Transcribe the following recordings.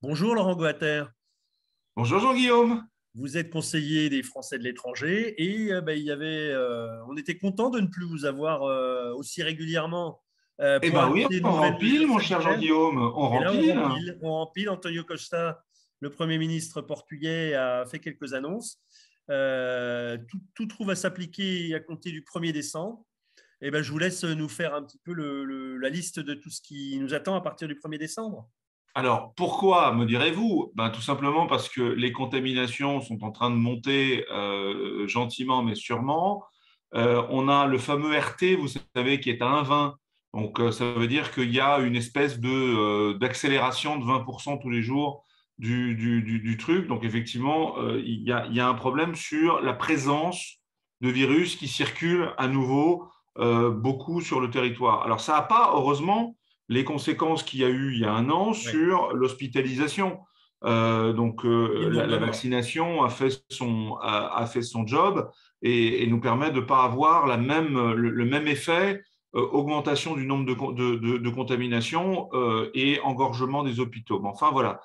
Bonjour Laurent Goater, Bonjour Jean-Guillaume. vous êtes conseiller des Français de l'étranger et on était content de ne plus vous avoir aussi régulièrement Eh pour bien oui, annoncer de on nouvelles rempile, mesures mon cher sanitaires. Jean-Guillaume, on Et là, rempile. on rempile. Antonio Costa, le Premier ministre portugais, a fait quelques annonces. Tout trouve à s'appliquer à compter du 1er décembre. Et ben, je vous laisse nous faire un petit peu la liste de tout ce qui nous attend à partir du 1er décembre. Alors, pourquoi, me direz-vous? Ben, tout simplement parce que les contaminations sont en train de monter gentiment mais sûrement. On a le fameux RT, vous savez, qui est à 1,20. Donc, ça veut dire qu'il y a une espèce d'accélération de 20% tous les jours du truc. Donc, effectivement, il y a un problème sur la présence de virus qui circulent à nouveau beaucoup sur le territoire. Alors, ça n'a pas, heureusement, les conséquences qu'il y a eu il y a un an Ouais. sur l'hospitalisation. La Énormément. vaccination a fait son job et nous permet de ne pas avoir le même effet, augmentation du nombre de contaminations et engorgement des hôpitaux. Mais enfin, voilà.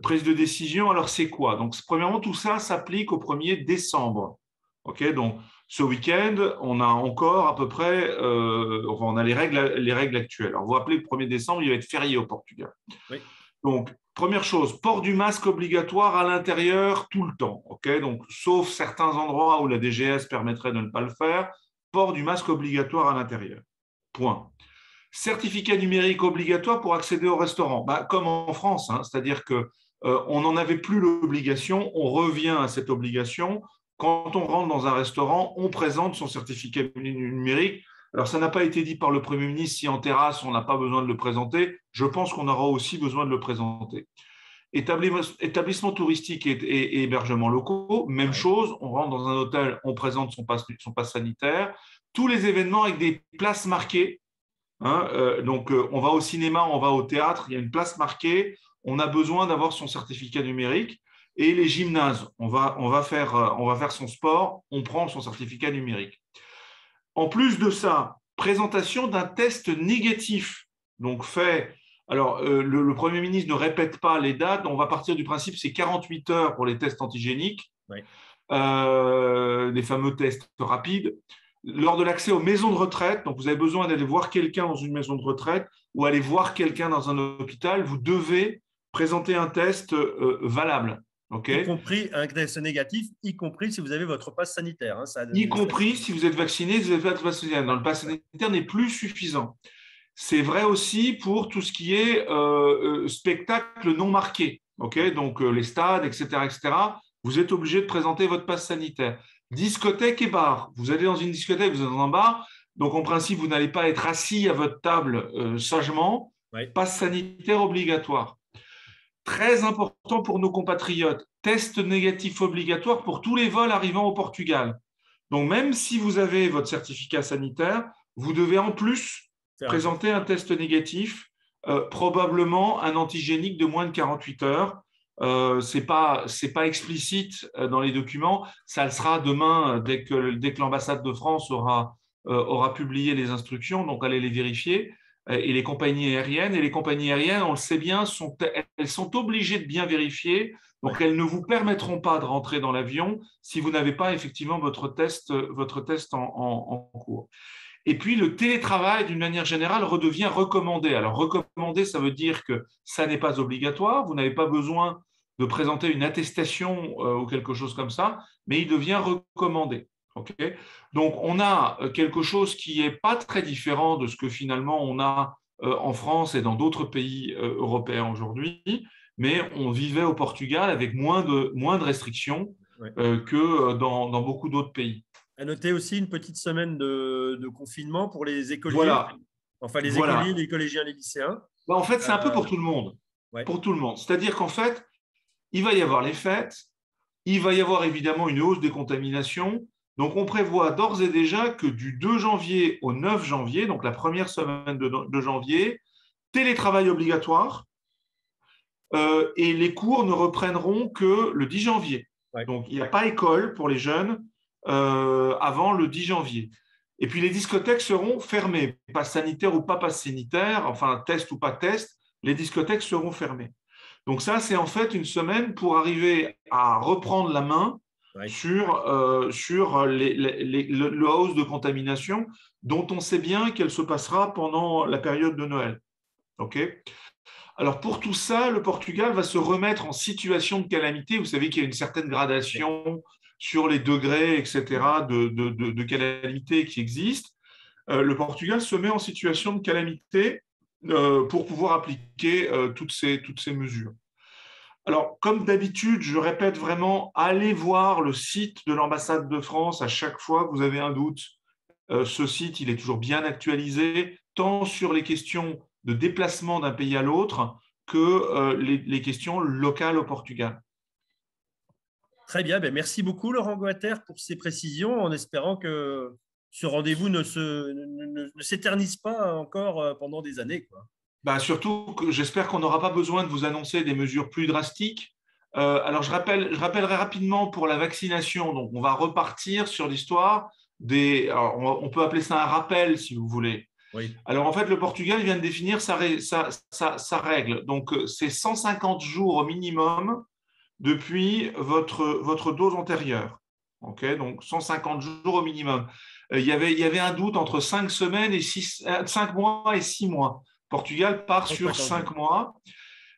Prise de décision, alors c'est quoi? Donc, premièrement, tout ça s'applique au 1er décembre. OK, donc, ce week-end, on a encore à peu près, enfin, on a les règles actuelles. Alors, vous vous rappelez, le 1er décembre, il va être férié au Portugal. Oui. Donc, première chose, port du masque obligatoire à l'intérieur tout le temps. OK, donc, sauf certains endroits où la DGS permettrait de ne pas le faire, port du masque obligatoire à l'intérieur. Point. Certificat numérique obligatoire pour accéder au restaurant. Bah, comme en France, hein, c'est-à-dire que on n'en avait plus l'obligation, on revient à cette obligation. Quand on rentre dans un restaurant, on présente son certificat numérique. Alors, ça n'a pas été dit par le Premier ministre si en terrasse, on n'a pas besoin de le présenter. Je pense qu'on aura aussi besoin de le présenter. Établissement touristique et hébergements locaux, même Ouais. chose, on rentre dans un hôtel, on présente son pass sanitaire. Tous les événements avec des places marquées, hein, on va au cinéma, on va au théâtre, il y a une place marquée, on a besoin d'avoir son certificat numérique. Et les gymnases, on va faire son sport, on prend son certificat numérique. En plus de ça, présentation d'un test négatif. Donc, fait. Alors, le Premier ministre ne répète pas les dates. On va partir du principe que c'est 48 heures pour les tests antigéniques, Ouais. les fameux tests rapides. Lors de l'accès aux maisons de retraite, donc vous avez besoin d'aller voir quelqu'un dans une maison de retraite ou aller voir quelqu'un dans un hôpital, vous devez présenter un test valable. OK, Y compris un test négatif, y compris si vous avez votre passe sanitaire, hein. y compris si vous êtes vacciné, si vous êtes vacciné. Dans le pass sanitaire n'est plus suffisant. C'est vrai aussi pour tout ce qui est spectacle non marqué. Okay, donc, les stades, etc., etc., vous êtes obligé de présenter votre passe sanitaire. Discothèque et bar. Vous allez dans une discothèque, vous êtes dans un bar. Donc, en principe, vous n'allez pas être assis à votre table sagement. Ouais. Passe sanitaire obligatoire. Très important pour nos compatriotes. Test négatif obligatoire pour tous les vols arrivant au Portugal. Donc, même si vous avez votre certificat sanitaire, vous devez en plus Faire un test. présenter un test négatif, probablement un antigénique de moins de 48 heures. C'est pas explicite dans les documents. Ça le sera demain dès que l'ambassade de France aura publié les instructions. Donc, allez les vérifier. Et les compagnies aériennes, on le sait bien, elles sont obligées de bien vérifier. Donc, Ouais. elles ne vous permettront pas de rentrer dans l'avion si vous n'avez pas effectivement votre test en cours. Et puis, le télétravail, d'une manière générale, redevient recommandé. Alors, recommandé, ça veut dire que ça n'est pas obligatoire. Vous n'avez pas besoin de présenter une attestation ou quelque chose comme ça, mais il devient recommandé. Okay, donc, on a quelque chose qui n'est pas très différent de ce que finalement on a en France et dans d'autres pays européens aujourd'hui, mais on vivait au Portugal avec moins de restrictions Ouais. que dans beaucoup d'autres pays. À noter aussi une petite semaine de confinement pour les écoliers, Voilà, enfin les écoliers, voilà. les collégiens, les lycéens. Ben, en fait, c'est un peu Euh, pour tout le monde. ouais. Pour tout le monde. C'est-à-dire qu'en fait, il va y avoir les fêtes, il va y avoir évidemment une hausse des contaminations. Donc, on prévoit d'ores et déjà que du 2 janvier au 9 janvier, donc la première semaine de janvier, télétravail obligatoire, et les cours ne reprendront que le 10 janvier. Ouais. Donc, il n'y a pas école pour les jeunes avant le 10 janvier. Et puis, les discothèques seront fermées. Pass sanitaire ou pas pass sanitaire, enfin, test ou pas test, les discothèques seront fermées. Donc ça, c'est en fait une semaine pour arriver à reprendre la main sur le hausse de contamination dont on sait bien qu'elle se passera pendant la période de Noël. Okay. Alors pour tout ça, le Portugal va se remettre en situation de calamité. Vous savez qu'il y a une certaine gradation sur les degrés, etc., de calamité qui existent. Le Portugal se met en situation de calamité pour pouvoir appliquer toutes ces mesures. Alors, comme d'habitude, je répète vraiment, allez voir le site de l'ambassade de France à chaque fois que vous avez un doute. Ce site, il est toujours bien actualisé, tant sur les questions de déplacement d'un pays à l'autre que les questions locales au Portugal. Très bien, merci beaucoup Laurent Goater pour ces précisions, en espérant que ce rendez-vous ne s'éternise pas encore pendant des années, quoi. Surtout que j'espère qu'on n'aura pas besoin de vous annoncer des mesures plus drastiques. Alors, je rappellerai rapidement pour la vaccination. Donc, on va repartir sur l'histoire on peut appeler ça un rappel, si vous voulez. Oui. Alors, en fait, le Portugal vient de définir sa règle. Donc, c'est 150 jours au minimum depuis votre dose antérieure. Okay, donc, 150 jours au minimum. Il y avait un doute entre 5 mois et 6 mois. Portugal part sur 5 mois.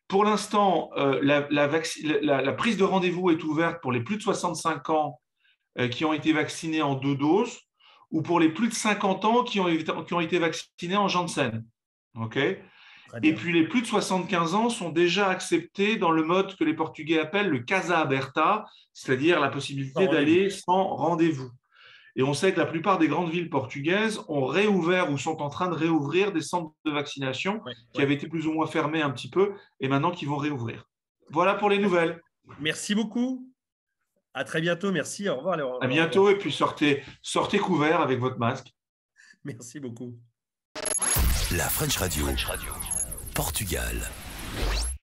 Pour l'instant, la prise de rendez-vous est ouverte pour les plus de 65 ans qui ont été vaccinés en 2 doses ou pour les plus de 50 ans qui ont été vaccinés en Janssen. Okay. Et puis, les plus de 75 ans sont déjà acceptés dans le mode que les Portugais appellent le Casa Aberta, c'est-à-dire la possibilité d'aller sans rendez-vous. Et on sait que la plupart des grandes villes portugaises ont réouvert ou sont en train de réouvrir des centres de vaccination qui avaient été plus ou moins fermés un petit peu et maintenant qui vont réouvrir. Voilà pour les nouvelles. Merci beaucoup. À très bientôt. Merci. Au revoir. À bientôt et puis sortez couvert avec votre masque. Merci beaucoup. La French Radio. Portugal.